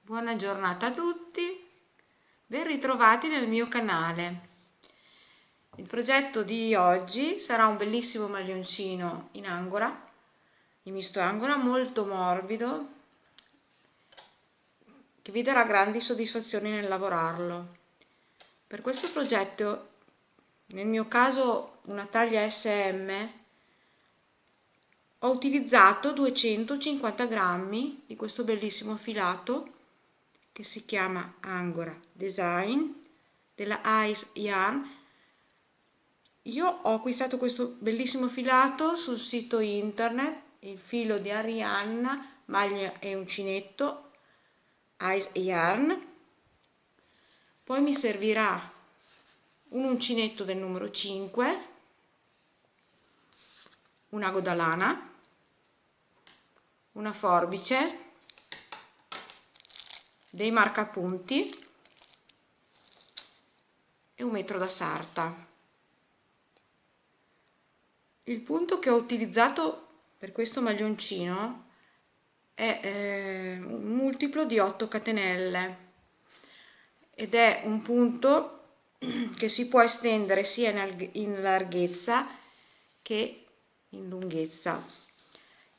Buona giornata a tutti, ben ritrovati nel mio canale. Il progetto di oggi sarà un bellissimo maglioncino in angora, in misto angora, molto morbido, che vi darà grandi soddisfazioni nel lavorarlo. Per questo progetto, nel mio caso una taglia SM, ho utilizzato 250 grammi di questo bellissimo filato che si chiama Angora Design della Ice Yarn. Io ho acquistato questo bellissimo filato sul sito internet, il filo di Arianna, maglia e uncinetto, Ice Yarn. Poi mi servirà un uncinetto del numero 5, un ago da lana, una forbice, dei marcapunti e un metro da sarta. Il punto che ho utilizzato per questo maglioncino è un multiplo di 8 catenelle ed è un punto che si può estendere sia in larghezza che in lunghezza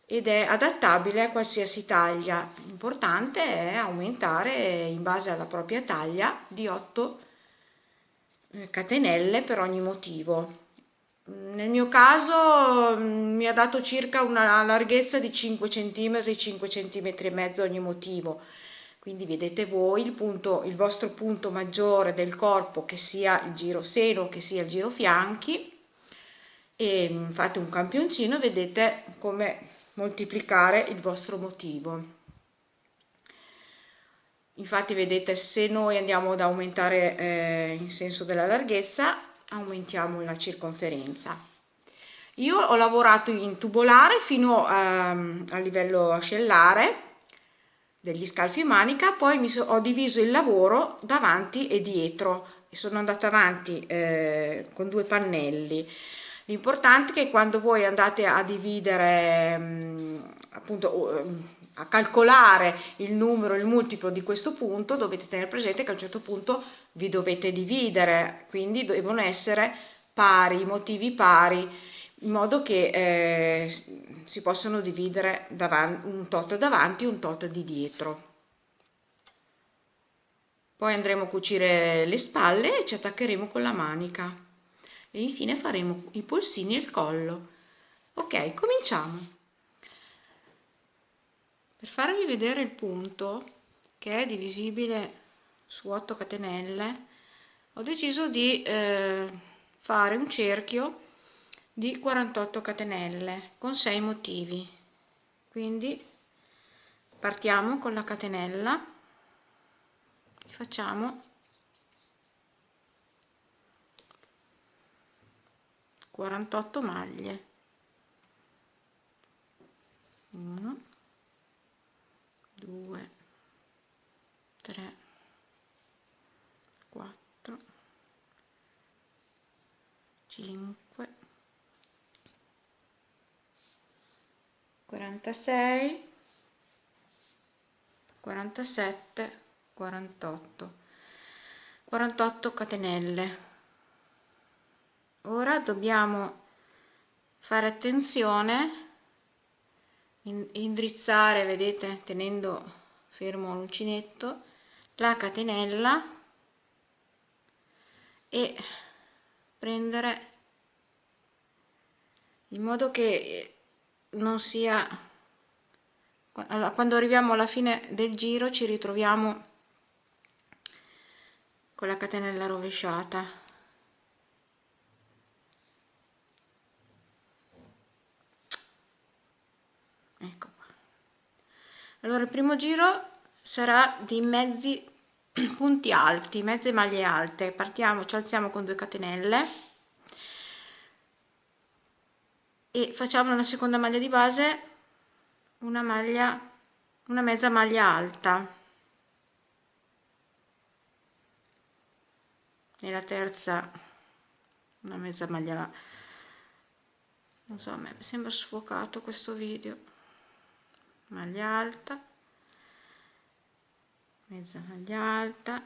ed è adattabile a qualsiasi taglia. L'importante è aumentare in base alla propria taglia di 8 catenelle per ogni motivo. Nel mio caso mi ha dato circa una larghezza di 5 cm, 5 cm e mezzo ogni motivo. Quindi vedete voi il vostro punto maggiore del corpo, che sia il giro seno che sia il giro fianchi, e fate un campioncino e vedete come moltiplicare il vostro motivo. Infatti vedete, se noi andiamo ad aumentare in senso della larghezza, aumentiamo la circonferenza. Io ho lavorato in tubolare fino a livello ascellare degli scalfi manica, poi ho diviso il lavoro davanti e dietro e sono andata avanti con 2 pannelli. L'importante è che quando voi andate a dividere, appunto, a calcolare il numero, il multiplo di questo punto, dovete tenere presente che a un certo punto vi dovete dividere, quindi devono essere pari, motivi pari, in modo che si possono dividere un tot davanti e un tot di dietro. Poi andremo a cucire le spalle e ci attaccheremo con la manica e infine faremo i polsini e il collo. Ok, cominciamo. Per farvi vedere il punto, che è divisibile su 8 catenelle, ho deciso di fare un cerchio di 48 catenelle con 6 motivi. Quindi partiamo con la catenella, facciamo 48 maglie, 1, 2, 3, 4, 5, 46, 47, 48, 48 catenelle. Ora dobbiamo fare attenzione, indrizzare, vedete, tenendo fermo l'uncinetto, la catenella e prendere in modo che non sia, quando arriviamo alla fine del giro ci ritroviamo con la catenella rovesciata. Ecco qua. Allora il primo giro sarà di mezzi punti alti, mezze maglie alte. Partiamo, ci alziamo con 2 catenelle e facciamo una seconda maglia di base, una mezza maglia alta. Nella terza una mezza maglia, non so, a me sembra sfocato questo video, maglia alta, mezza maglia alta,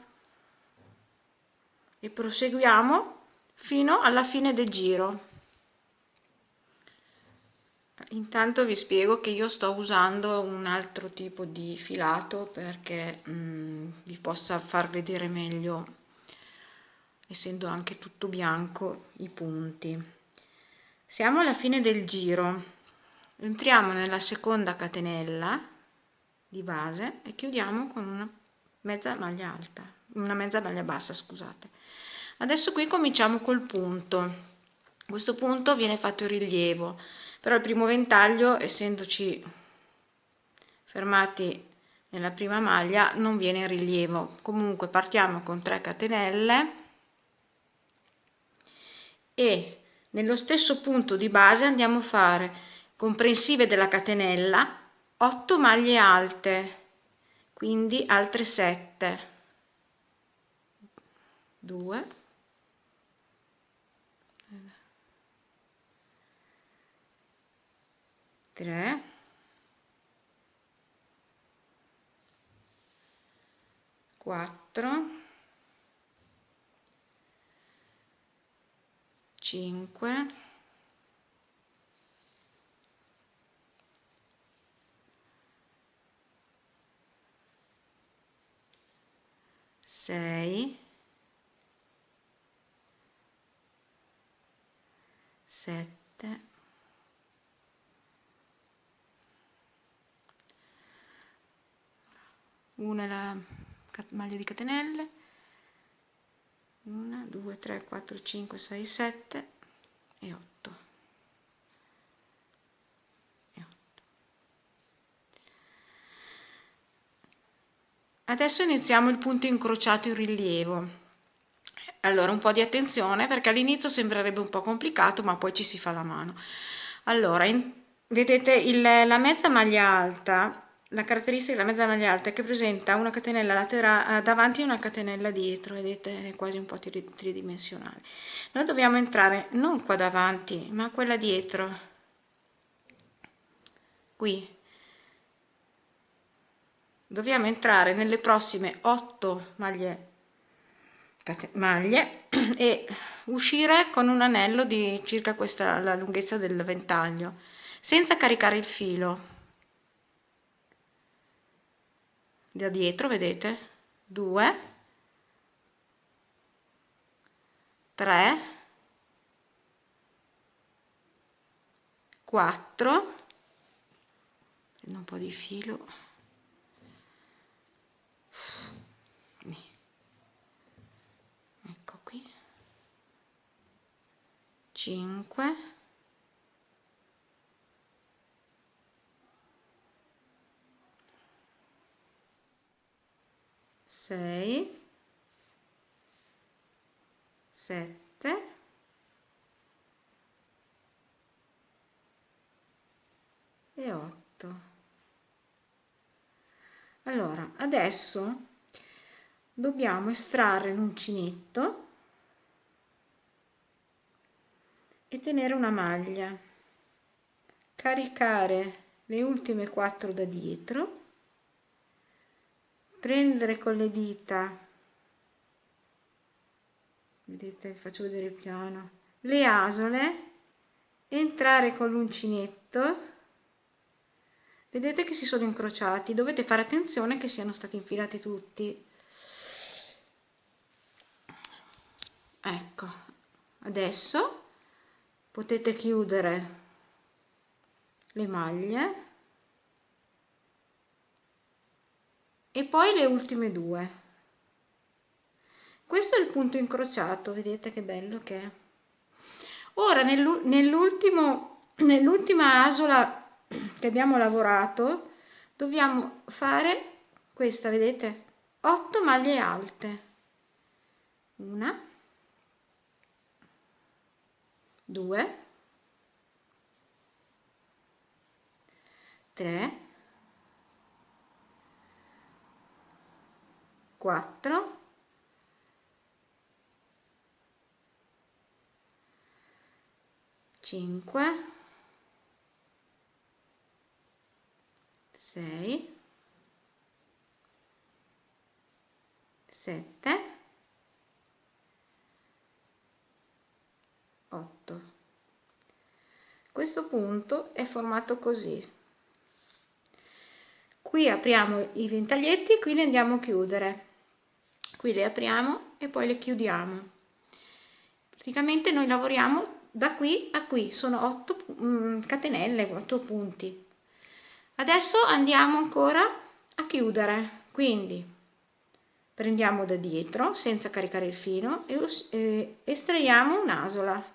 e proseguiamo fino alla fine del giro. Intanto vi spiego che io sto usando un altro tipo di filato perché vi possa far vedere meglio, essendo anche tutto bianco, i punti. Siamo alla fine del giro, entriamo nella seconda catenella di base e chiudiamo con una mezza maglia alta, una mezza maglia bassa, scusate. Adesso qui cominciamo col punto. A questo punto viene fatto il rilievo, però il primo ventaglio, essendoci fermati nella prima maglia, non viene in rilievo. Comunque partiamo con 3 catenelle e nello stesso punto di base andiamo a fare comprensive della catenella 8 maglie alte, quindi altre 7, 2, 3, 4, 5, 6, 7, 1 è la maglia di catenelle, 1, 2, 3, 4, 5, 6, 7 e 8. Adesso iniziamo il punto incrociato in rilievo. Allora, un po' di attenzione perché all'inizio sembrerebbe un po' complicato, ma poi ci si fa la mano. Allora, vedete la mezza maglia alta, la caratteristica della mezza maglia alta è che presenta una catenella laterale davanti e una catenella dietro, vedete, è quasi un po' tridimensionale. Noi dobbiamo entrare non qua davanti, ma quella dietro, qui. Dobbiamo entrare nelle prossime 8 maglie e uscire con un anello di circa questa, la lunghezza del ventaglio, senza caricare il filo. Da dietro, vedete? 2, 3, 4, prendo un po' di filo. Ecco qui. 5, 6, 7, 8. Allora, adesso dobbiamo estrarre l'uncinetto e tenere una maglia, caricare le ultime 4 da dietro, prendere con le dita, vedete, vi faccio vedere piano, le asole, entrare con l'uncinetto, vedete che si sono incrociati, dovete fare attenzione che siano stati infilati tutti. Ecco, adesso potete chiudere le maglie e poi le ultime 2. Questo è il punto incrociato, vedete che bello che è. Ora nell'ultima asola che abbiamo lavorato dobbiamo fare questa, vedete, 8 maglie alte, 1, 2, 3, 4, 5, 6, 7, 8. Questo punto è formato così. Qui apriamo i ventaglietti e qui li andiamo a chiudere. Qui le apriamo e poi le chiudiamo. Praticamente noi lavoriamo da qui a qui, sono 8 catenelle, 8 punti. Adesso andiamo ancora a chiudere, quindi prendiamo da dietro senza caricare il filo e estraiamo un'asola.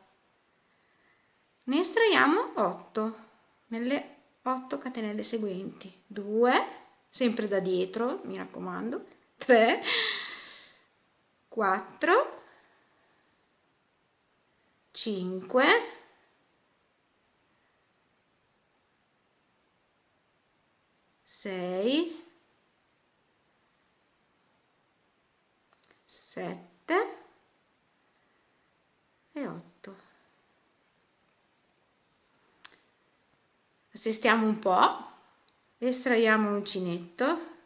Ne estraiamo 8 nelle 8 catenelle seguenti. 2, sempre da dietro, mi raccomando, 3, 4, 5, 6, 7 e 8. Assestiamo un po', estraiamo l'uncinetto,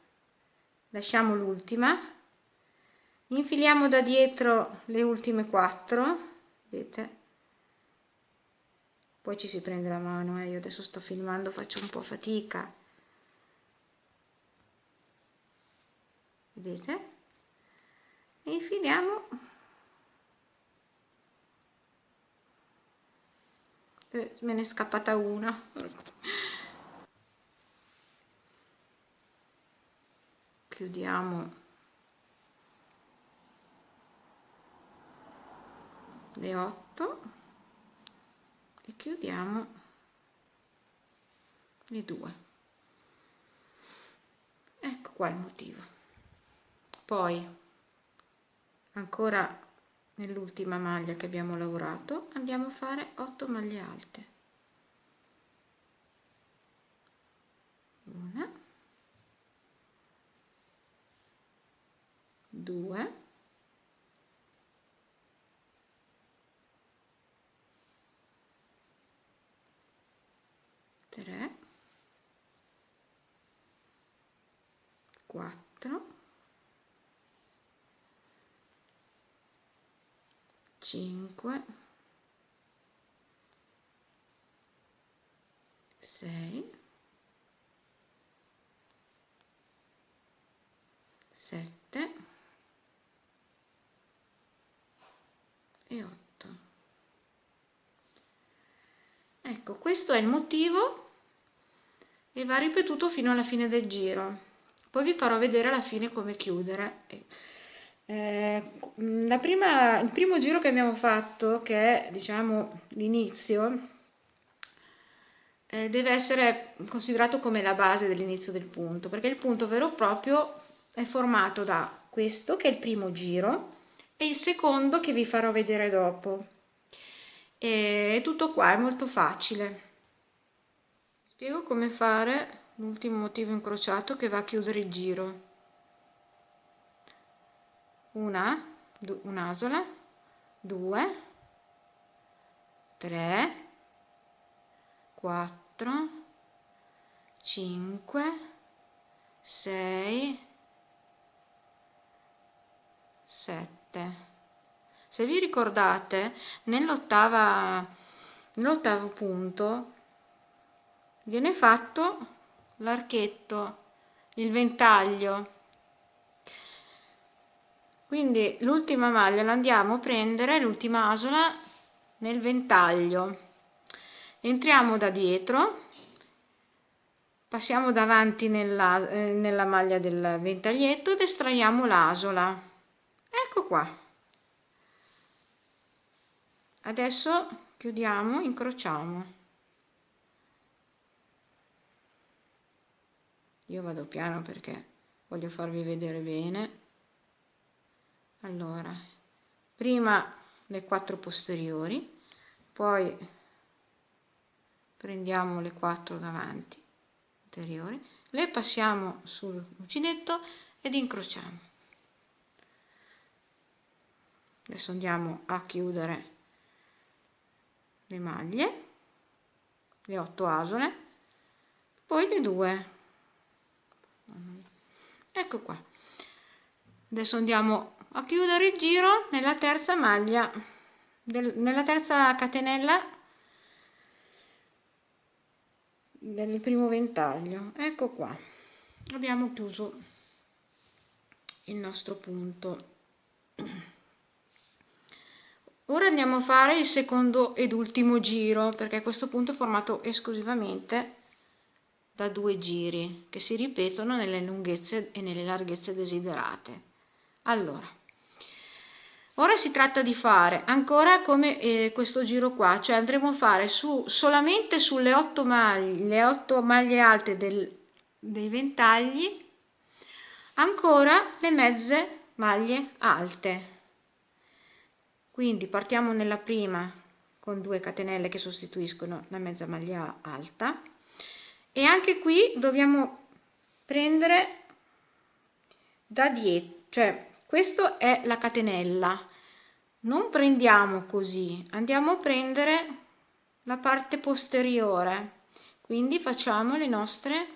lasciamo l'ultima, infiliamo da dietro le ultime 4, vedete? Poi ci si prende la mano, io adesso sto filmando, faccio un po' fatica. Vedete? E infiliamo. Me ne è scappata una. Chiudiamo le 8 e chiudiamo le 2. Ecco qua il motivo. Poi ancora nell'ultima maglia che abbiamo lavorato andiamo a fare 8 maglie alte. 1, 2, 3, 4, 5, 6, 7 e 8. Ecco, questo è il motivo e va ripetuto fino alla fine del giro. Poi vi farò vedere alla fine come chiudere. Il primo giro che abbiamo fatto, che è diciamo l'inizio, deve essere considerato come la base dell'inizio del punto, perché il punto vero e proprio è formato da questo che è il primo giro e il secondo che vi farò vedere dopo. E tutto qua, è molto facile. Spiego come fare l'ultimo motivo incrociato che va a chiudere il giro. Un'asola, 2, 3, 4, 5, 6, 7. Se vi ricordate, nell'ottavo punto viene fatto l'archetto, il ventaglio. Quindi l'ultima maglia la andiamo a prendere, l'ultima asola, nel ventaglio. Entriamo da dietro, passiamo davanti nella maglia del ventaglietto ed estraiamo l'asola. Ecco qua. Adesso chiudiamo, incrociamo. Io vado piano perché voglio farvi vedere bene. Allora, prima le 4 posteriori, poi prendiamo le 4 davanti anteriori, le passiamo sull'uncinetto ed incrociamo. Adesso andiamo a chiudere le maglie, le 8 asole, poi le 2. Ecco qua. Adesso andiamo a chiudere il giro nella terza maglia, nella terza catenella del primo ventaglio. Ecco qua, abbiamo chiuso il nostro punto. Ora andiamo a fare il secondo ed ultimo giro, perché a questo punto è formato esclusivamente da 2 giri che si ripetono nelle lunghezze e nelle larghezze desiderate. Allora, ora si tratta di fare ancora come questo giro qua, cioè andremo a fare solamente sulle 8 maglie, le 8 maglie alte dei ventagli, ancora le mezze maglie alte. Quindi partiamo nella prima con 2 catenelle che sostituiscono la mezza maglia alta, e anche qui dobbiamo prendere da dietro, cioè questa è la catenella, non prendiamo così, andiamo a prendere la parte posteriore, quindi facciamo le nostre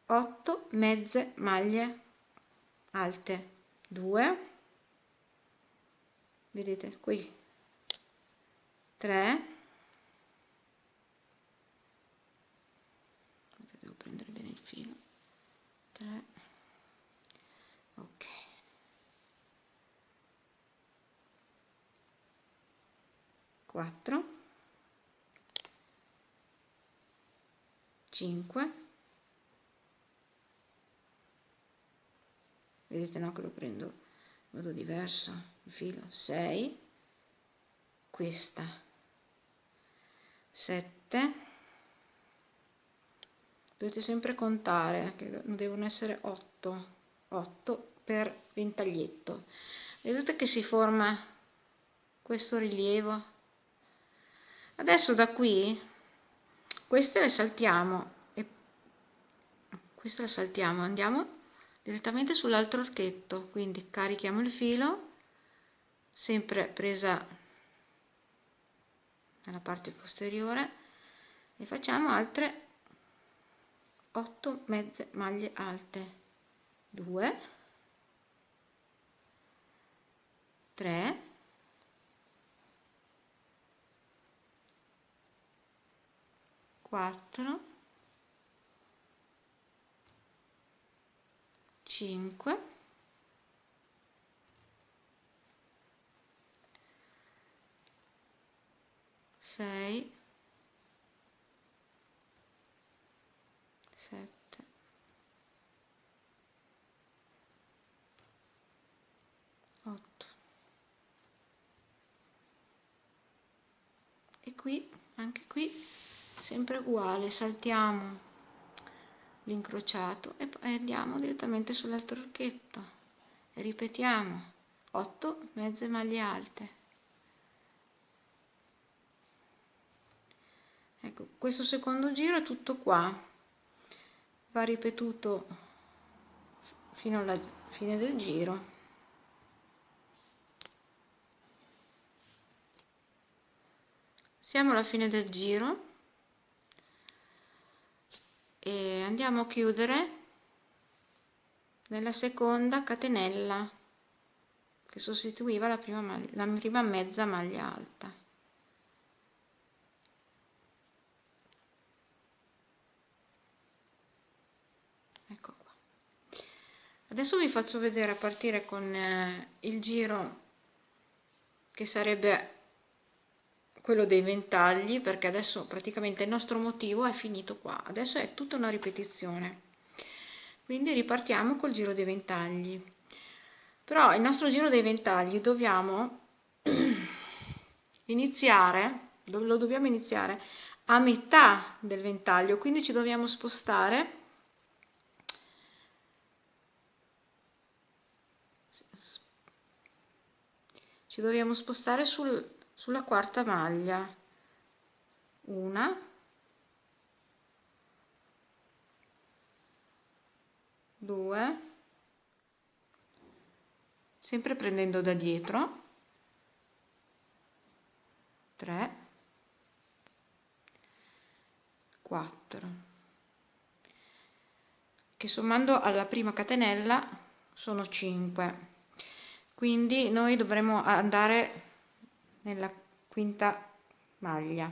8 mezze maglie alte, 2, vedete qui, 3, devo prendere bene il filo, 3, ok, 4, 5, vedete, no, che lo prendo in modo diverso il filo, 6, questa 7, dovete sempre contare che devono essere 8 per ventaglietto. Vedete che si forma questo rilievo. Adesso da qui queste le saltiamo e questa la saltiamo, andiamo direttamente sull'altro archetto, quindi carichiamo il filo, sempre presa nella parte posteriore, e facciamo altre 8 mezze maglie alte, 2, 3, 4, 5, 6, 7, 8, e qui, anche qui, sempre uguale, saltiamo l'incrociato e poi andiamo direttamente sull'altro archetto e ripetiamo 8 mezze maglie alte. Ecco, questo secondo giro è tutto qua, va ripetuto fino alla fine del giro. Siamo alla fine del giro e andiamo a chiudere nella seconda catenella che sostituiva la prima mezza maglia alta. Ecco qua. Adesso vi faccio vedere a partire con il giro che sarebbe quello dei ventagli, perché adesso praticamente il nostro motivo è finito qua, adesso è tutta una ripetizione, quindi ripartiamo col giro dei ventagli. Però il nostro giro dei ventagli dobbiamo iniziare, lo dobbiamo iniziare a metà del ventaglio, quindi ci dobbiamo spostare sulla quarta maglia, 1, 2, sempre prendendo da dietro, 3, 4, che sommando alla prima catenella sono 5, quindi noi dovremo andare nella quinta maglia.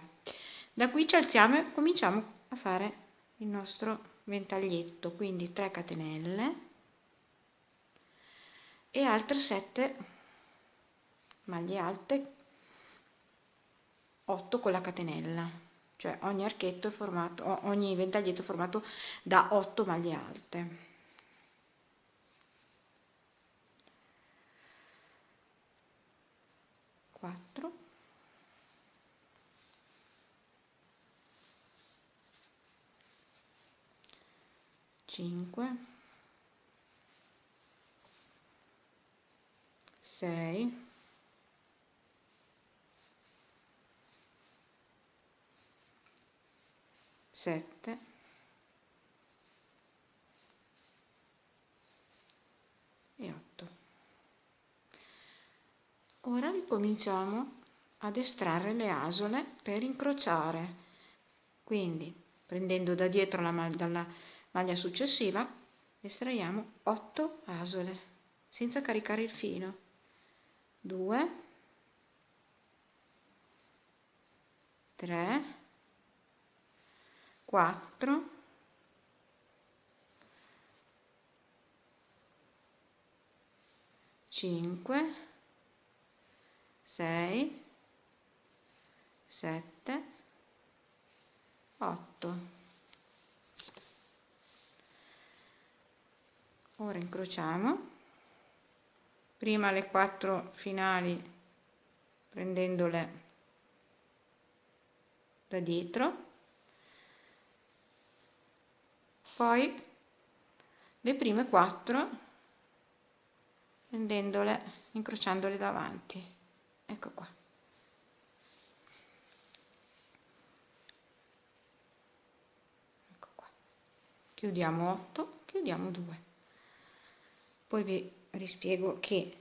Da qui ci alziamo e cominciamo a fare il nostro ventaglietto, quindi 3 catenelle e altre 7 maglie alte, 8 con la catenella, cioè ogni archetto è formato, ogni ventaglietto è formato da 8 maglie alte. 4, 5, 6, 7 e 8. Ora ricominciamo ad estrarre le asole per incrociare, quindi prendendo da dietro dalla maglia successiva estraiamo 8 asole senza caricare il filo. 2, 3, 4, 5, 6, 7, 8. Ora incrociamo, prima le 4 finali prendendole da dietro, poi le prime 4 prendendole, incrociandole davanti. Ecco qua. Ecco qua. Chiudiamo 8, chiudiamo 2. Poi vi rispiego che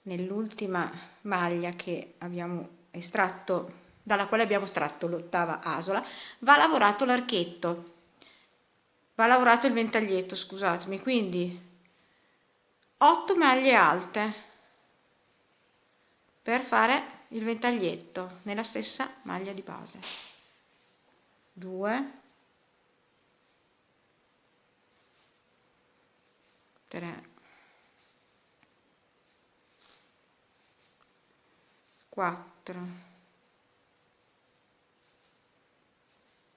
nell'ultima maglia che abbiamo estratto, dalla quale abbiamo estratto l'8ª asola, va lavorato l'archetto, va lavorato il ventaglietto, scusatemi, quindi 8 maglie alte per fare il ventaglietto nella stessa maglia di base. 2, 3, 4,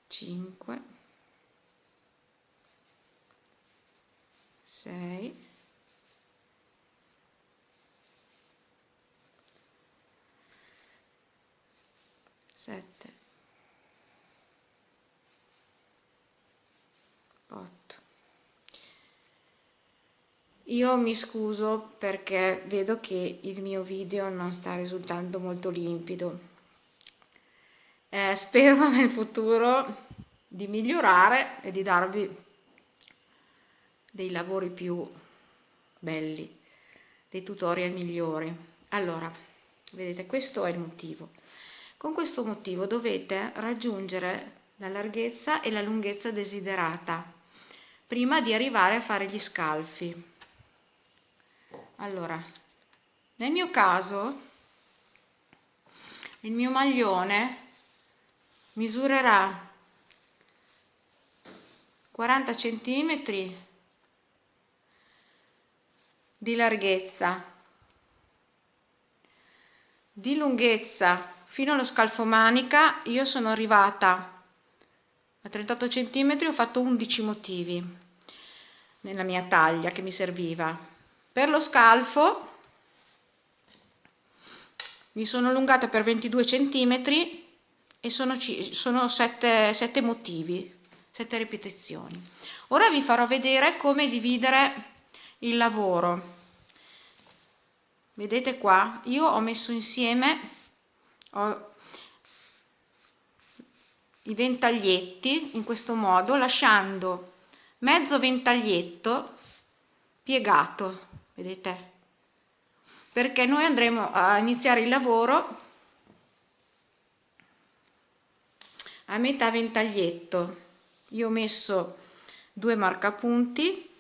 5, 6, 7, 8. Io mi scuso perché vedo che il mio video non sta risultando molto limpido. Spero nel futuro di migliorare e di darvi dei lavori più belli, dei tutorial migliori. Allora, vedete, questo è il motivo. Con questo motivo dovete raggiungere la larghezza e la lunghezza desiderata prima di arrivare a fare gli scalfi. Allora, nel mio caso, il mio maglione misurerà 40 cm di larghezza, di lunghezza fino allo scalfomanica. Io sono arrivata a 38 cm, ho fatto 11 motivi nella mia taglia che mi serviva. Per lo scalfo mi sono allungata per 22 cm e sono 7 motivi, 7 ripetizioni. Ora vi farò vedere come dividere il lavoro. Vedete qua, io ho messo insieme i ventaglietti in questo modo, lasciando mezzo ventaglietto piegato, vedete? Perché noi andremo a iniziare il lavoro a metà ventaglietto io ho messo 2 marcapunti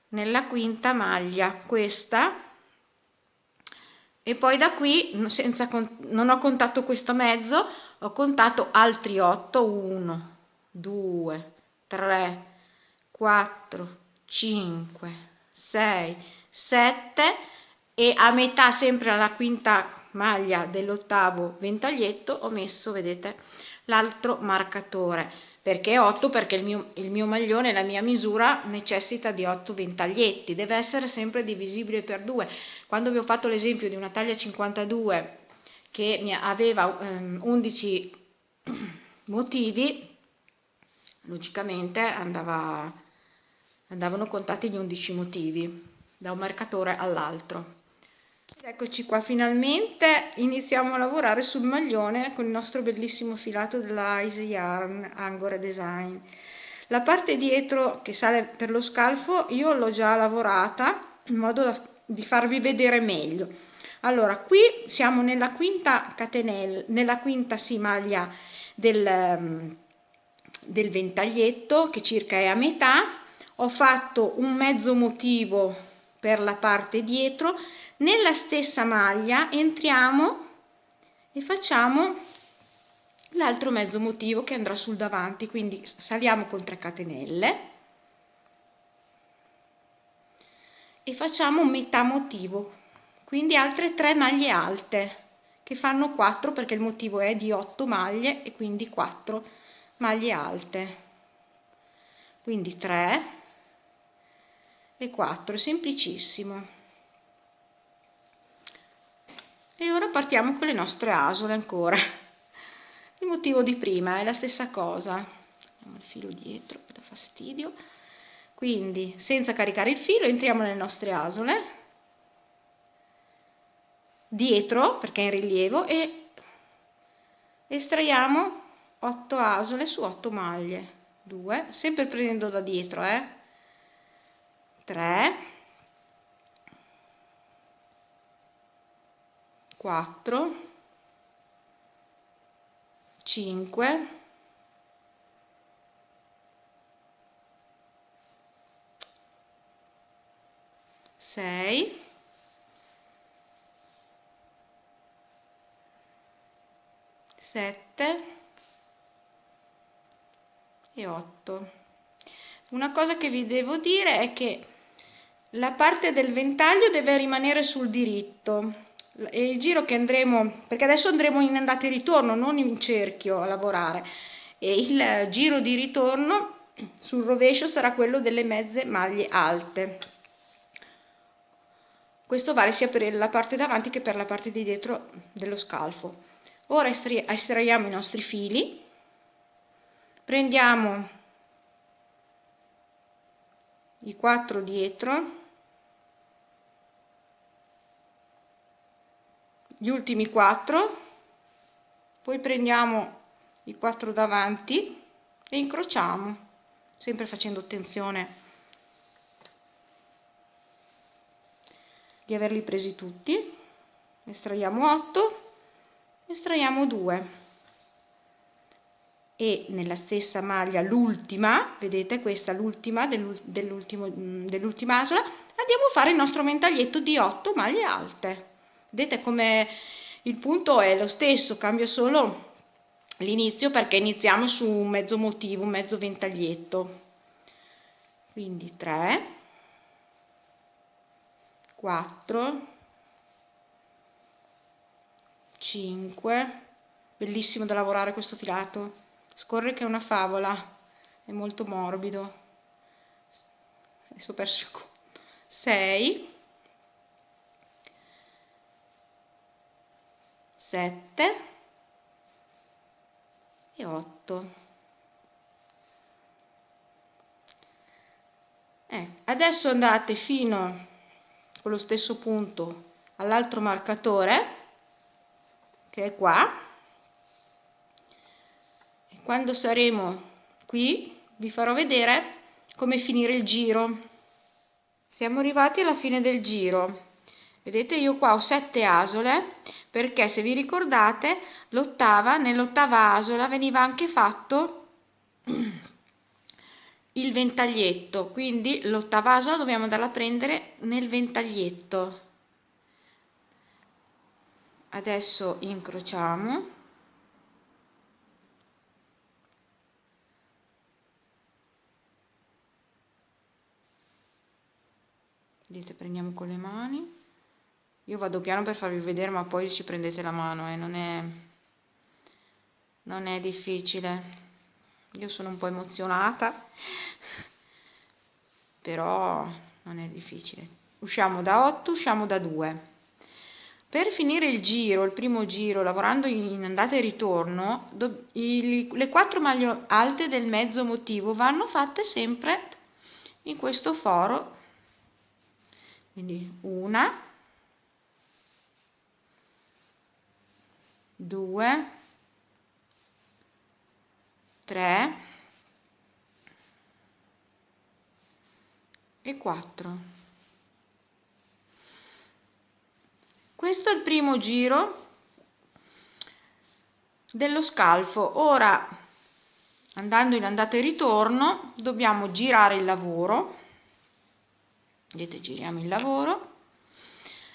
nella quinta maglia, questa, e poi da qui non ho contato questo mezzo, ho contato altri 8, 1, 2, 3, 4, 5, 6, 7, e a metà, sempre alla quinta maglia dell'ottavo ventaglietto, ho messo, vedete, l'altro marcatore. Perché 8? Perché il mio maglione, la mia misura necessita di 8 ventaglietti, deve essere sempre divisibile per 2. Quando vi ho fatto l'esempio di una taglia 52 che aveva 11 motivi, logicamente andavano contati gli 11 motivi da un marcatore all'altro. Eccoci qua, finalmente iniziamo a lavorare sul maglione con il nostro bellissimo filato della Easy Yarn Angora Design. La parte dietro che sale per lo scalfo io l'ho già lavorata in modo di farvi vedere meglio. Allora, qui siamo nella quinta catenella, nella quinta maglia del ventaglietto, che circa è a metà. Ho fatto un mezzo motivo per la parte dietro. Nella stessa maglia entriamo e facciamo l'altro mezzo motivo che andrà sul davanti, quindi saliamo con 3 catenelle e facciamo metà motivo, quindi altre 3 maglie alte che fanno 4, perché il motivo è di 8 maglie e quindi 4 maglie alte, quindi 3 e 4, semplicissimo. E ora partiamo con le nostre asole ancora. Il motivo di prima è la stessa cosa. Mettiamo il filo dietro, dà fastidio. Quindi, senza caricare il filo, entriamo nelle nostre asole, dietro, perché è in rilievo, e estraiamo 8 asole su 8 maglie. 2, sempre prendendo da dietro, 3, 4, 5, 6, 7 e 8. Una cosa che vi devo dire è che la parte del ventaglio deve rimanere sul diritto, e il giro che andremo, perché adesso andremo in andata e ritorno, non in cerchio a lavorare, e il giro di ritorno sul rovescio sarà quello delle mezze maglie alte. Questo vale sia per la parte davanti che per la parte di dietro dello scalfo. Ora estraiamo i nostri fili, prendiamo i 4 dietro, gli ultimi 4, poi prendiamo i 4 davanti e incrociamo, sempre facendo attenzione di averli presi tutti. Estraiamo 8, estraiamo 2 e nella stessa maglia l'ultima, vedete, questa è l'ultima dell'ultima asola, andiamo a fare il nostro ventaglietto di 8 maglie alte. Vedete come il punto è lo stesso, cambia solo l'inizio, perché iniziamo su un mezzo motivo, un mezzo ventaglietto. Quindi 3, 4, 5, bellissimo da lavorare questo filato, scorre che è una favola, è molto morbido. Adesso ho perso il conto. 6, 7 e 8. Adesso andate fino con lo stesso punto all'altro marcatore, che è qua, e quando saremo qui vi farò vedere come finire il giro. Siamo arrivati alla fine del giro Vedete, io qua ho 7 asole, perché se vi ricordate nell'ottava asola veniva anche fatto il ventaglietto, quindi l'ottava asola dobbiamo andarla a prendere nel ventaglietto. Adesso incrociamo. Vedete, prendiamo con le mani. Io vado piano per farvi vedere, ma poi ci prendete la mano, non è difficile. Io sono un po' emozionata, però non è difficile. Usciamo da 8, usciamo da 2. Per finire il giro, il primo giro, lavorando in andata e ritorno, le 4 maglie alte del mezzo motivo vanno fatte sempre in questo foro. Quindi una, 2, 3 e 4. Questo è il primo giro dello scalfo. Ora, andando in andata e ritorno, dobbiamo girare il lavoro. Vedete, giriamo il lavoro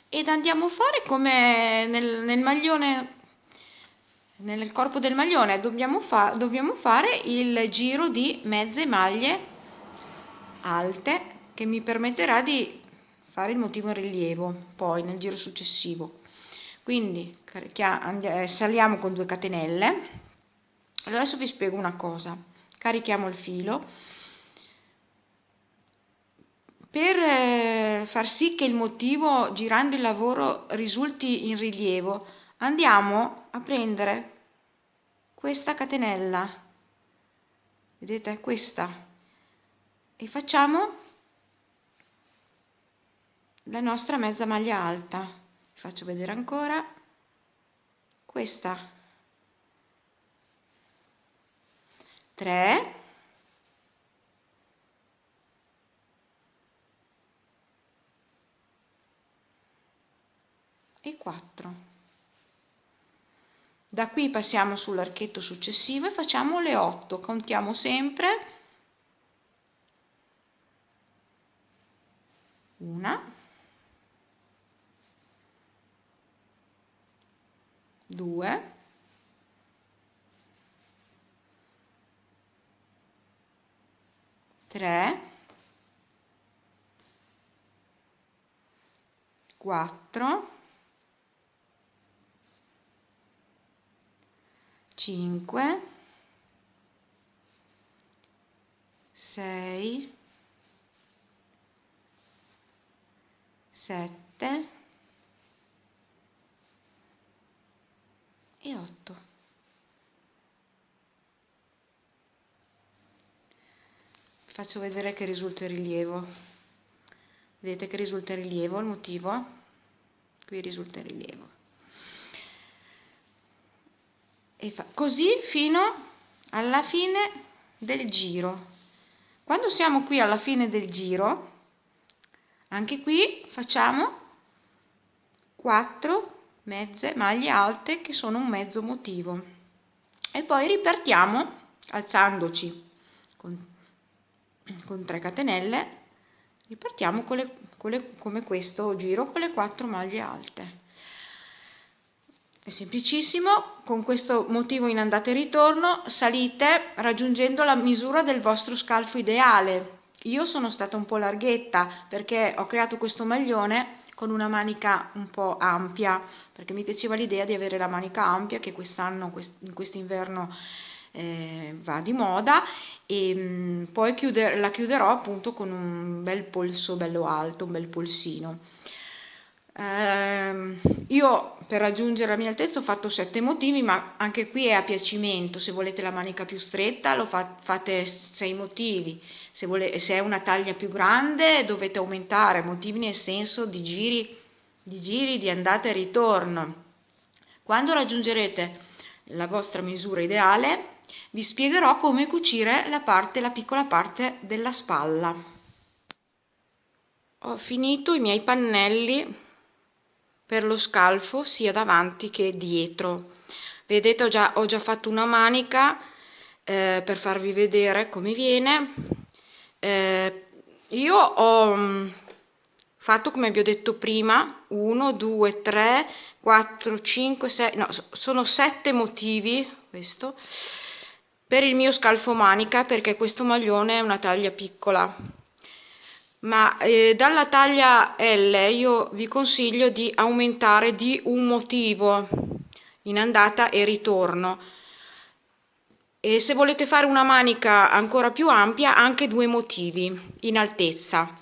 ed andiamo a fare come nel maglione, nel corpo del maglione, dobbiamo fare il giro di mezze maglie alte, che mi permetterà di fare il motivo in rilievo poi nel giro successivo. Quindi saliamo con 2 catenelle. Adesso vi spiego una cosa. Carichiamo il filo. Per far sì che il motivo girando il lavoro risulti in rilievo, andiamo a prendere questa catenella, vedete, questa, e facciamo la nostra mezza maglia alta. Vi faccio vedere ancora questa, 3, e 4. Da qui passiamo sull'archetto successivo e facciamo le 8, contiamo sempre, 1, 2, 3, 4, 5, 6, 7 e 8. Vi faccio vedere che risulta il rilievo. Vedete che risulta il rilievo, il motivo? Qui risulta il rilievo. E così fino alla fine del giro. Quando siamo qui alla fine del giro, anche qui facciamo 4 mezze maglie alte che sono un mezzo motivo e poi ripartiamo alzandoci con 3 catenelle, ripartiamo come questo giro con le 4 maglie alte. È semplicissimo. Con questo motivo in andata e ritorno salite raggiungendo la misura del vostro scalfo ideale. Io sono stata un po' larghetta perché ho creato questo maglione con una manica un po' ampia, perché mi piaceva l'idea di avere la manica ampia, che quest'anno, in quest'inverno, va di moda, e poi la chiuderò appunto con un bel polso bello alto, un bel polsino. Io per raggiungere la mia altezza ho fatto 7 motivi, ma anche qui è a piacimento. Se volete la manica più stretta fate 6 motivi, se è una taglia più grande dovete aumentare motivi, nel senso di giri di andata e ritorno. Quando raggiungerete la vostra misura ideale vi spiegherò come cucire la piccola parte della spalla. Ho finito i miei pannelli per lo scalfo sia davanti che dietro. Vedete, ho già fatto una manica per farvi vedere come viene. Io ho fatto, come vi ho detto prima, 1 2 3 4 5 6, no, sono 7 motivi questo per il mio scalfo manica, perché questo maglione è una taglia piccola, ma dalla taglia L io vi consiglio di aumentare di un motivo in andata e ritorno, e se volete fare una manica ancora più ampia, anche 2 motivi in altezza.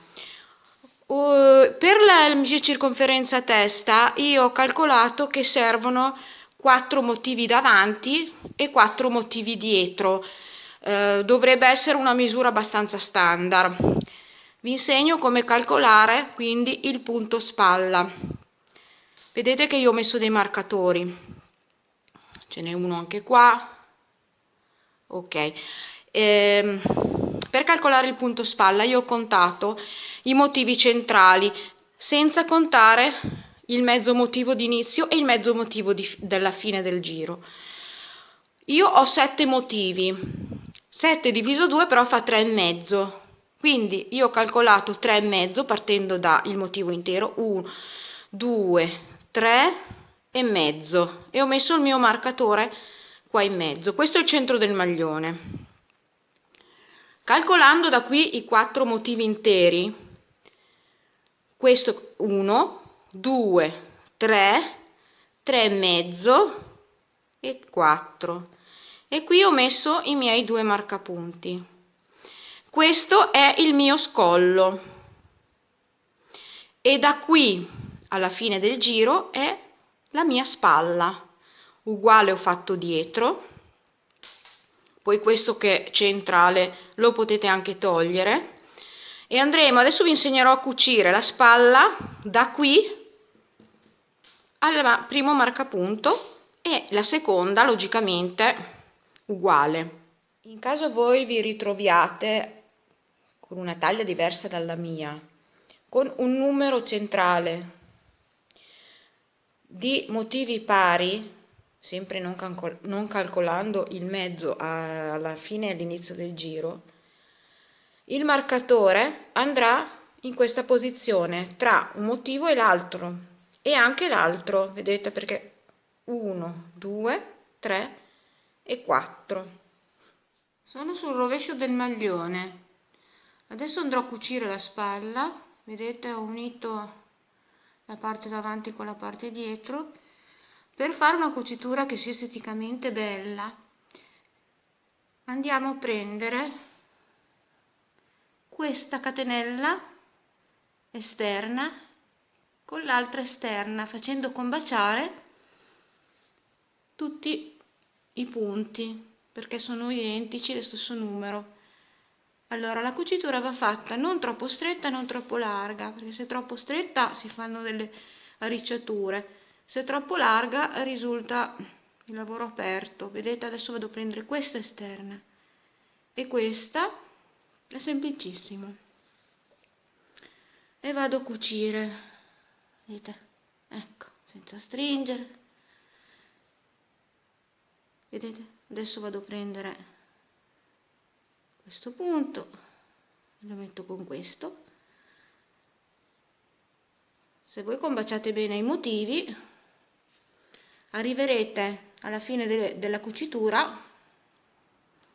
Per la mia circonferenza testa io ho calcolato che servono 4 motivi davanti e 4 motivi dietro. Dovrebbe essere una misura abbastanza standard. Vi insegno come calcolare quindi il punto spalla. Vedete che io ho messo dei marcatori, ce n'è uno anche qua. Ok, per calcolare il punto spalla io ho contato i motivi centrali senza contare il mezzo motivo di inizio e il mezzo motivo della fine del giro. Io ho 7 motivi, 7 diviso 2 però fa 3,5, quindi io ho calcolato 3,5 partendo dal motivo intero, 1 2 3 e mezzo, e ho messo il mio marcatore qua in mezzo. Questo è il centro del maglione. Calcolando da qui i 4 motivi interi, questo 1 2 3 3,5 e 4, e qui ho messo i miei 2 marcapunti. Questo è il mio scollo, e da qui alla fine del giro è la mia spalla. Uguale ho fatto dietro, poi questo che è centrale lo potete anche togliere, e andremo, adesso vi insegnerò a cucire la spalla da qui al primo marcapunto e la seconda logicamente uguale. In caso voi vi ritroviate con una taglia diversa dalla mia, con un numero centrale di motivi pari, sempre non calcolando il mezzo alla fine e all'inizio del giro, il marcatore andrà in questa posizione tra un motivo e l'altro, e anche l'altro, vedete, perché 1 2 3 e 4 sono sul rovescio del maglione. Adesso andrò a cucire la spalla, vedete, ho unito la parte davanti con la parte dietro per fare una cucitura che sia esteticamente bella. Andiamo a prendere questa catenella esterna con l'altra esterna, facendo combaciare tutti i punti perché sono identici, lo stesso numero. Allora la cucitura va fatta non troppo stretta, non troppo larga, perché se è troppo stretta si fanno delle arricciature, se è troppo larga risulta il lavoro aperto. Vedete, adesso vado a prendere questa esterna e questa, è semplicissimo, e vado a cucire, vedete, ecco, senza stringere. Vedete, adesso vado a prendere questo punto, lo metto con questo. Se voi combaciate bene i motivi, arriverete alla fine della cucitura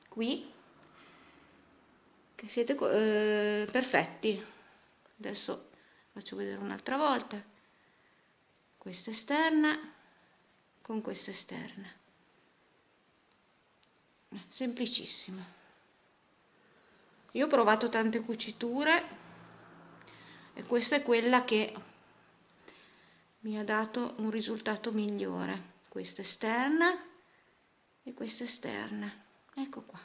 qui che siete perfetti. Adesso faccio vedere un'altra volta questa esterna con questa esterna, semplicissimo. Io ho provato tante cuciture e questa è quella che mi ha dato un risultato migliore. Questa esterna e questa esterna, ecco qua.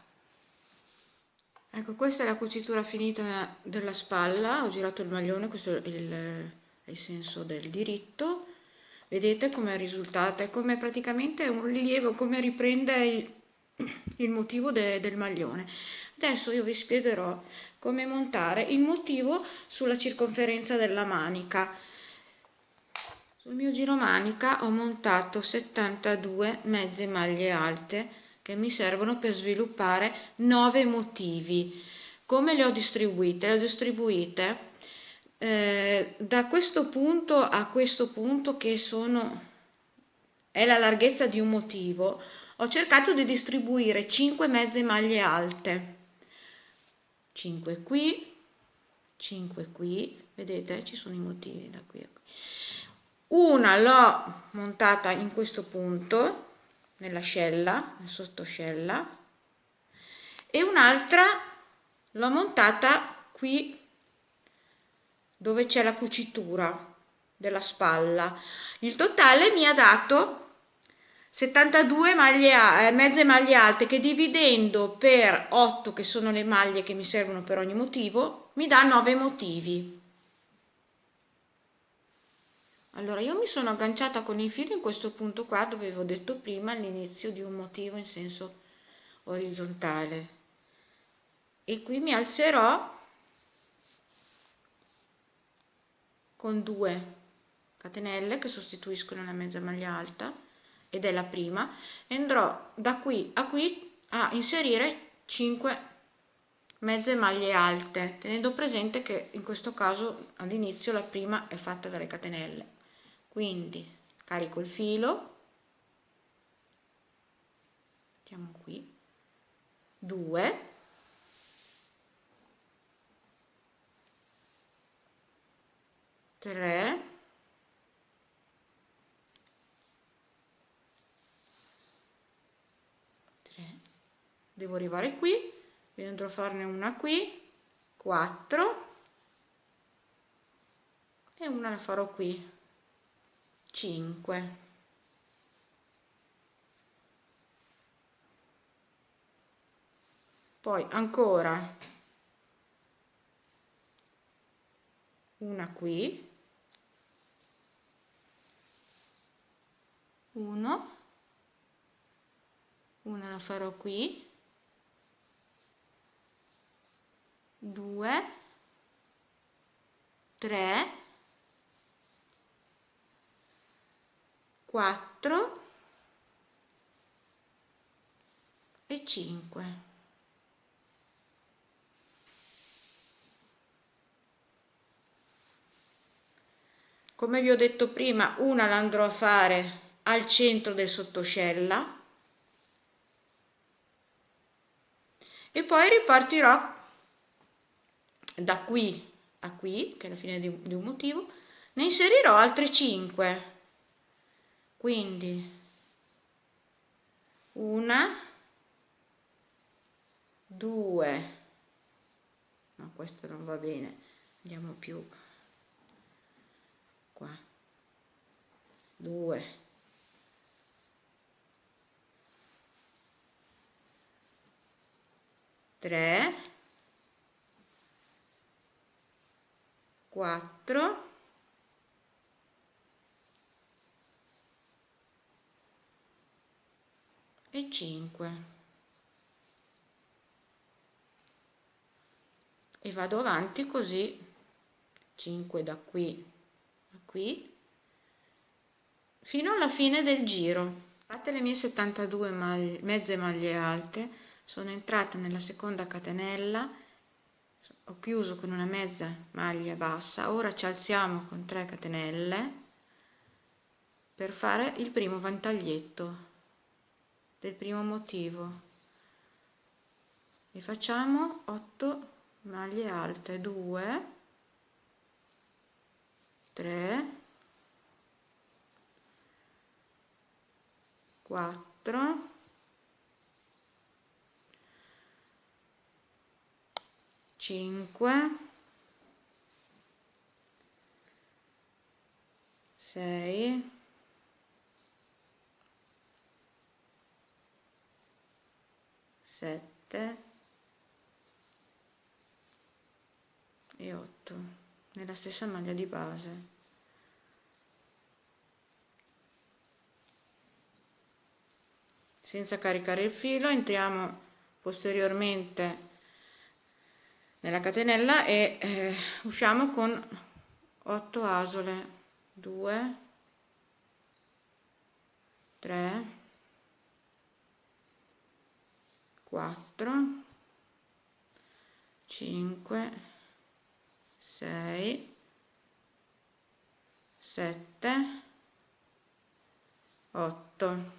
Ecco, questa è la cucitura finita della spalla. Ho girato il maglione, questo è il senso del diritto. Vedete com'è risultata? È come praticamente un rilievo, come riprende il motivo del maglione. Adesso io vi spiegherò come montare il motivo sulla circonferenza della manica. Sul mio giromanica ho montato 72 mezze maglie alte che mi servono per sviluppare 9 motivi. Come le ho distribuite? Le ho distribuite da questo punto a questo punto, che è la larghezza di un motivo. Ho cercato di distribuire 5 mezze maglie alte, 5 qui, 5 qui, vedete ci sono i motivi da qui a qui. Una l'ho montata in questo punto, nell'ascella, nel sottoscella, e un'altra l'ho montata qui dove c'è la cucitura della spalla. Il totale mi ha dato 72 mezze maglie alte, che dividendo per 8, che sono le maglie che mi servono per ogni motivo, mi dà 9 motivi. Allora io mi sono agganciata con il filo in questo punto qua, dove avevo detto prima l'inizio di un motivo in senso orizzontale, e qui mi alzerò con 2 catenelle che sostituiscono la mezza maglia alta, ed è la prima, e andrò da qui a inserire 5 mezze maglie alte, tenendo presente che in questo caso all'inizio la prima è fatta dalle catenelle. Quindi carico il filo, mettiamo qui 2, 3, 3, devo arrivare qui, quindi andrò a farne una qui, 4, e una la farò qui, 5. Poi ancora una qui, 1, una la farò qui, 2, 3, 4 e 5. Come vi ho detto prima, una la andrò a fare al centro del sottoscella e poi ripartirò da qui a qui, che è la fine di un motivo, ne inserirò altre 5. Quindi una, 2, no, questo non va bene, andiamo più qua, 2, 3, 4 e 5, e vado avanti così, 5 da qui a qui, fino alla fine del giro. Fatte le mie 72 mezze maglie alte, sono entrata nella seconda catenella, ho chiuso con una mezza maglia bassa, ora ci alziamo con 3 catenelle per fare il primo ventaglietto del primo motivo, e facciamo 8 maglie alte, 2, 3, 4, 5, 6, 7 e 8 nella stessa maglia di base. Senza caricare il filo entriamo posteriormente nella catenella e usciamo con 8 asole, 2, 3, 4, 5, 6, 7, 8.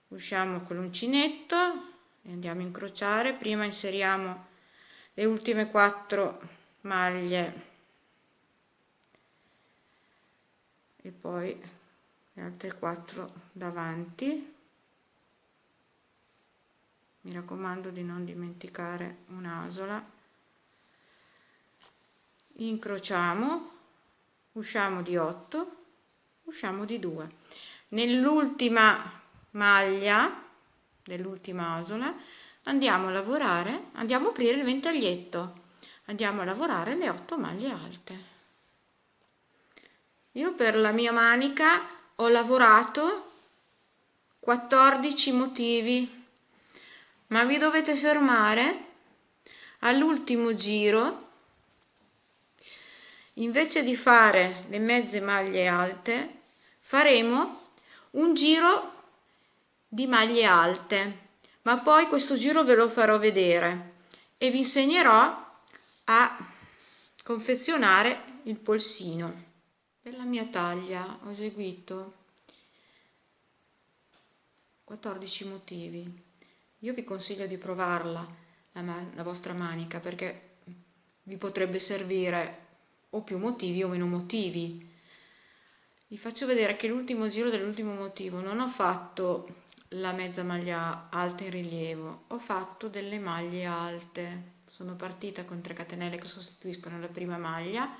Usciamo con l'uncinetto e andiamo a incrociare. Prima inseriamo le ultime 4 maglie e poi le altre 4 davanti. Mi raccomando di non dimenticare un'asola. Incrociamo, usciamo di 8, usciamo di 2. Nell'ultima maglia dell'ultima asola andiamo a lavorare, andiamo a aprire il ventaglietto, andiamo a lavorare le 8 maglie alte. Io per la mia manica ho lavorato 14 motivi, ma vi dovete fermare all'ultimo giro. Invece di fare le mezze maglie alte, faremo un giro di maglie alte, ma poi questo giro ve lo farò vedere e vi insegnerò a confezionare il polsino. Per la mia taglia ho eseguito 14 motivi. Io vi consiglio di provarla la vostra manica, perché vi potrebbe servire o più motivi o meno motivi. Vi faccio vedere che l'ultimo giro dell'ultimo motivo non ho fatto la mezza maglia alta in rilievo, ho fatto delle maglie alte. Sono partita con 3 catenelle che sostituiscono la prima maglia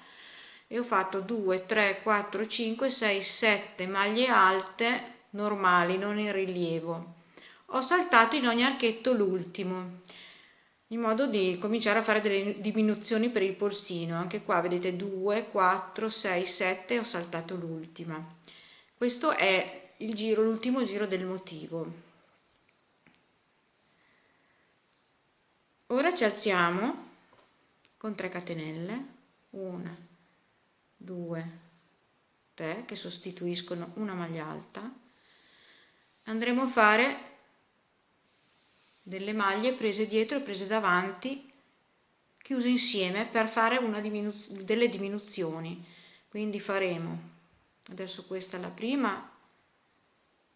e ho fatto 2, 3, 4, 5, 6, 7 maglie alte normali, non in rilievo. Ho saltato in ogni archetto l'ultimo, in modo di cominciare a fare delle diminuzioni per il polsino. Anche qua vedete 2, 4, 6, 7, ho saltato l'ultima. Questo è il giro, l'ultimo giro del motivo. Ora ci alziamo con 3 catenelle, 1, 2, 3, che sostituiscono una maglia alta. Andremo a fare delle maglie prese dietro e prese davanti, chiuse insieme, per fare delle diminuzioni. Quindi faremo, adesso questa è la prima,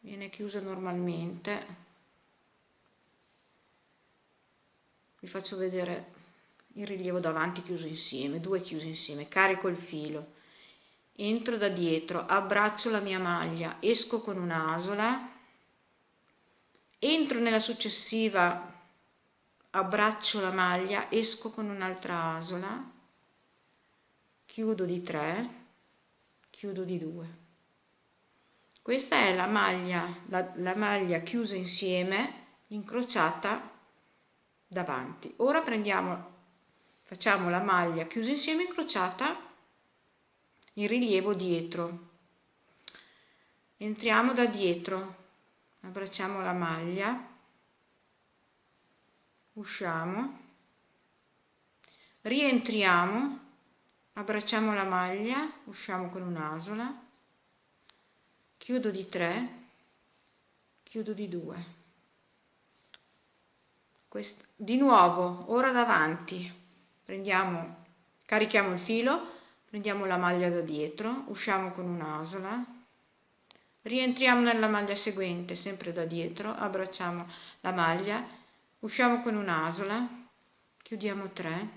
viene chiusa normalmente, vi faccio vedere il rilievo davanti chiuso insieme, 2 chiusi insieme, carico il filo, entro da dietro, abbraccio la mia maglia, esco con un'asola, entro nella successiva, abbraccio la maglia, esco con un'altra asola, chiudo di 3, chiudo di 2. Questa è la maglia chiusa insieme, incrociata davanti. Ora facciamo la maglia chiusa insieme, incrociata in rilievo dietro. Entriamo da dietro, abbracciamo la maglia, usciamo, rientriamo, abbracciamo la maglia, usciamo con un'asola, chiudo di 3, chiudo di 2. Di nuovo, ora davanti, carichiamo il filo, prendiamo la maglia da dietro, usciamo con un'asola, rientriamo nella maglia seguente, sempre da dietro, abbracciamo la maglia, usciamo con un'asola, chiudiamo 3,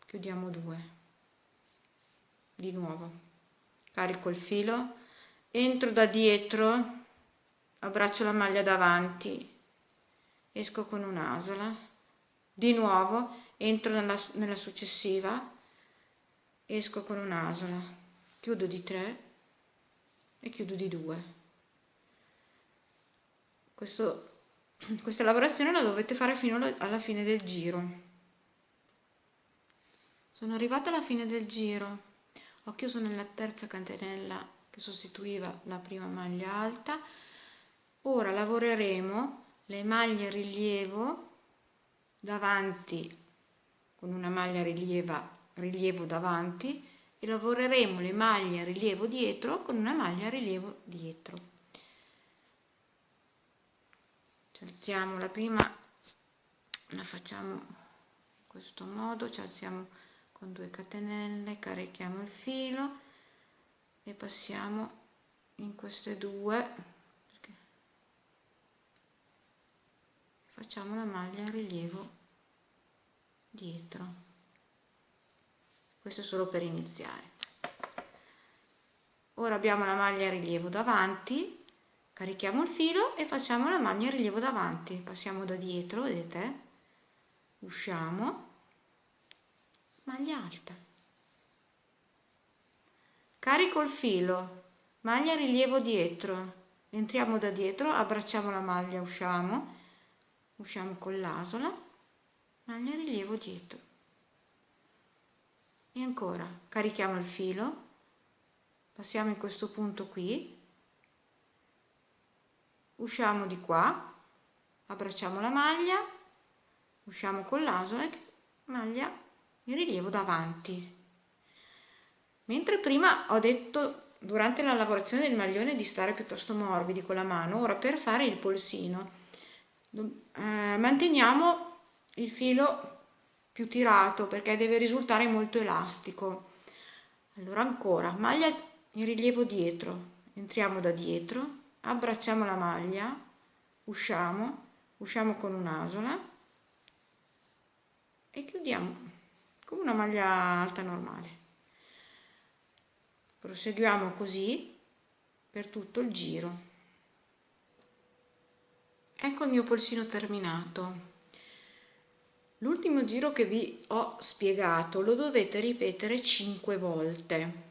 chiudiamo 2, di nuovo, carico il filo, entro da dietro, abbraccio la maglia davanti, esco con un'asola, di nuovo entro nella successiva, esco con un'asola, chiudo di 3 e chiudo di 2. Questa lavorazione la dovete fare fino alla fine del giro. Sono arrivata alla fine del giro, ho chiuso nella terza catenella che sostituiva la prima maglia alta. Ora lavoreremo le maglie rilievo davanti con una maglia rilievo davanti e lavoreremo le maglie a rilievo dietro con una maglia a rilievo dietro. Ci alziamo la prima, la facciamo in questo modo, ci alziamo con 2 catenelle, carichiamo il filo e passiamo in queste due, facciamo la maglia a rilievo dietro. Questo è solo per iniziare. Ora abbiamo la maglia a rilievo davanti, carichiamo il filo e facciamo la maglia a rilievo davanti. Passiamo da dietro, vedete? Usciamo, maglia alta. Carico il filo, maglia a rilievo dietro. Entriamo da dietro, abbracciamo la maglia, usciamo con l'asola, maglia a rilievo dietro. E ancora, carichiamo il filo, passiamo in questo punto qui, usciamo di qua, abbracciamo la maglia, usciamo con l'asola e maglia in rilievo davanti. Mentre prima ho detto durante la lavorazione del maglione di stare piuttosto morbidi con la mano, ora per fare il polsino manteniamo il filo più tirato perché deve risultare molto elastico. Allora ancora, maglia in rilievo dietro, entriamo da dietro, abbracciamo la maglia, usciamo con un'asola e chiudiamo come una maglia alta normale. Proseguiamo così per tutto il giro. Ecco il mio polsino terminato. L'ultimo giro che vi ho spiegato lo dovete ripetere 5 volte.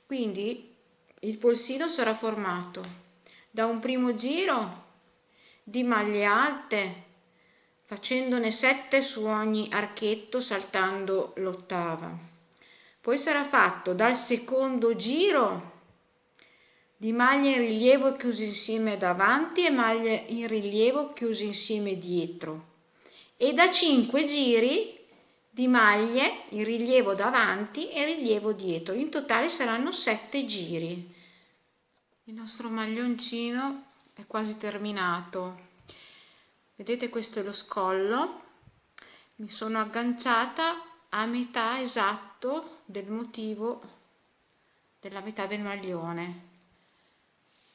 Quindi il polsino sarà formato da un primo giro di maglie alte, facendone 7 su ogni archetto saltando l'ottava. Poi sarà fatto dal secondo giro di maglie in rilievo chiuse insieme davanti e maglie in rilievo chiuse insieme dietro, e da 5 giri di maglie in rilievo davanti e rilievo dietro. In totale saranno 7 giri. Il nostro maglioncino è quasi terminato. Vedete, questo è lo scollo. Mi sono agganciata a metà esatto del motivo della metà del maglione.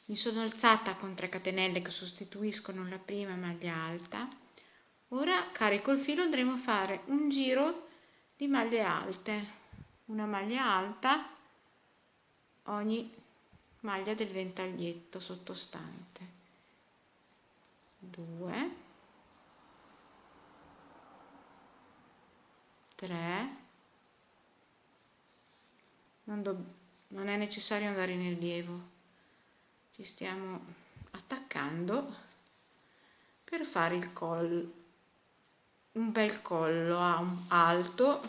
Mi sono alzata con 3 catenelle che sostituiscono la prima maglia alta. Ora carico il filo, andremo a fare un giro di maglie alte, una maglia alta ogni maglia del ventaglietto sottostante. 2, 3, non è necessario andare in rilievo, ci stiamo attaccando per fare il collo, un bel collo alto.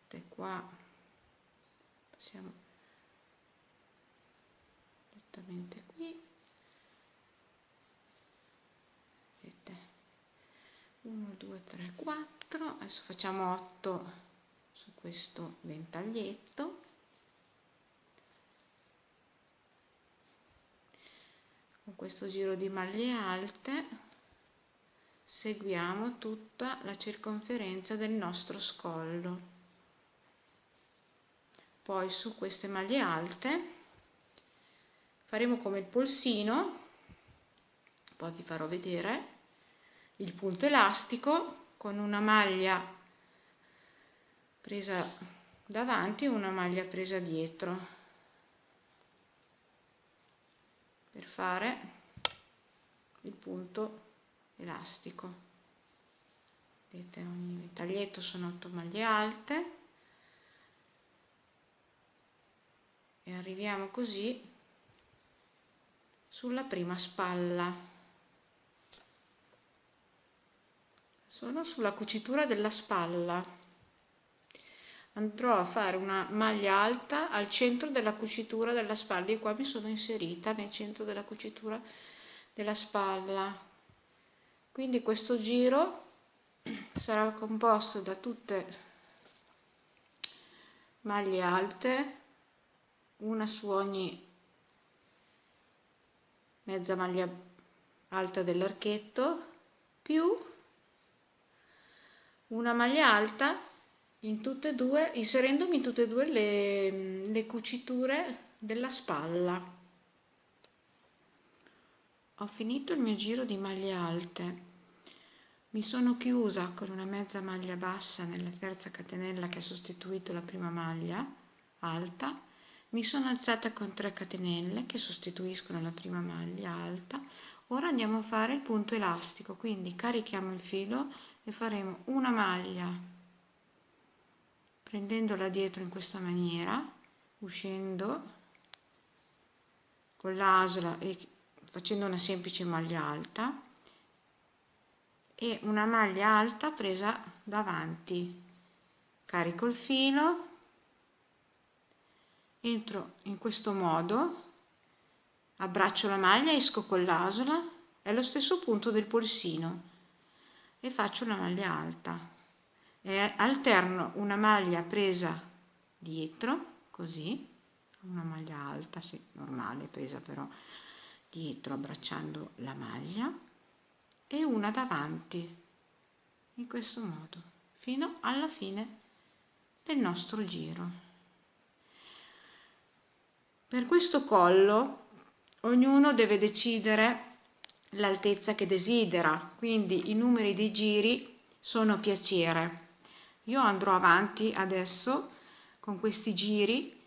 Vedete qua, passiamo direttamente qui, vedete, 1 2 3 4, adesso facciamo 8 su questo ventaglietto. Con questo giro di maglie alte seguiamo tutta la circonferenza del nostro scollo. Poi su queste maglie alte faremo come il polsino, poi vi farò vedere il punto elastico con una maglia presa davanti e una maglia presa dietro, per fare il punto elastico. Vedete, ogni ventaglietto sono 8 maglie alte e arriviamo così sulla prima spalla. Sono sulla cucitura della spalla. Andrò a fare una maglia alta al centro della cucitura della spalla. Io qua mi sono inserita nel centro della cucitura della spalla. Quindi questo giro sarà composto da tutte maglie alte, una su ogni mezza maglia alta dell'archetto, più una maglia alta in tutte e due, inserendomi in tutte e due le cuciture della spalla. Ho finito il mio giro di maglie alte, mi sono chiusa con una mezza maglia bassa nella terza catenella che ha sostituito la prima maglia alta, mi sono alzata con 3 catenelle che sostituiscono la prima maglia alta. Ora andiamo a fare il punto elastico, quindi carichiamo il filo e faremo una maglia prendendola dietro in questa maniera, uscendo con l'asola e facendo una semplice maglia alta, e una maglia alta presa davanti. Carico il filo, entro in questo modo, abbraccio la maglia, esco con l'asola, è lo stesso punto del polsino, e faccio una maglia alta e alterno una maglia presa dietro, così, una maglia alta, sì, normale, presa però dietro abbracciando la maglia, e una davanti, in questo modo, fino alla fine del nostro giro. Per questo collo ognuno deve decidere l'altezza che desidera, quindi i numeri dei giri sono a piacere. Io andrò avanti adesso con questi giri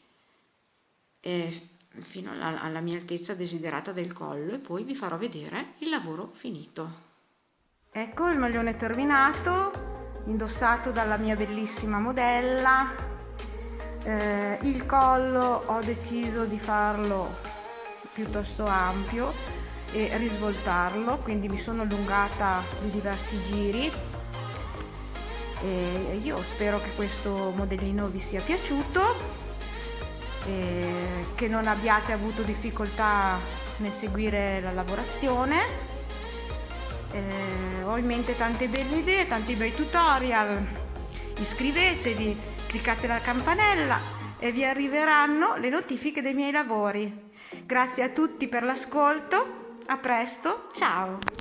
fino alla mia altezza desiderata del collo, e poi vi farò vedere il lavoro finito. Ecco il maglione terminato, indossato dalla mia bellissima modella. Il collo ho deciso di farlo piuttosto ampio e risvoltarlo, quindi mi sono allungata di diversi giri, e io spero che questo modellino vi sia piaciuto, che non abbiate avuto difficoltà nel seguire la lavorazione. Ho in mente tante belle idee, tanti bei tutorial. Iscrivetevi, cliccate la campanella e vi arriveranno le notifiche dei miei lavori. Grazie a tutti per l'ascolto, a presto, ciao!